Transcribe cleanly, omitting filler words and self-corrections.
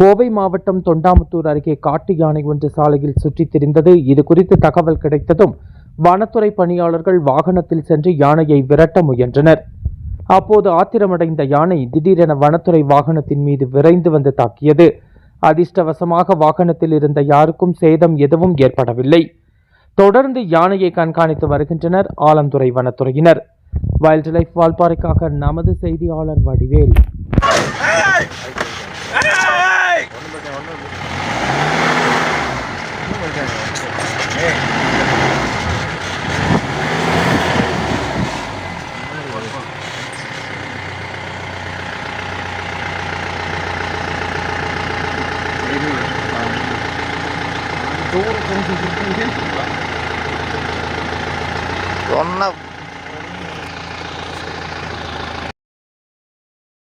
கோவை மாவட்டம் தொண்டாமுத்தூர் அருகே காட்டு யானை ஒன்று சாலையில் சுற்றித் திரிந்தது. இது குறித்து தகவல் கிடைத்ததும் வனத்துறை பணியாளர்கள் வாகனத்தில் சென்று யானையை விரட்ட முயன்றனர். அப்போது ஆத்திரமடைந்த யானை திடீரென வனத்துறை வாகனத்தின் மீது விரைந்து வந்து தாக்கியது. அதிர்ஷ்டவசமாக வாகனத்தில் இருந்த யாருக்கும் சேதம் எதுவும் ஏற்படவில்லை. தொடர்ந்து யானையை கண்காணித்து வருகின்றனர் ஆலந்துறை வனத்துறையினர். வைல்ட் லைஃப் வால்பாறைக்காக நமது செய்தியாளர் வடிவேல். சொன்ன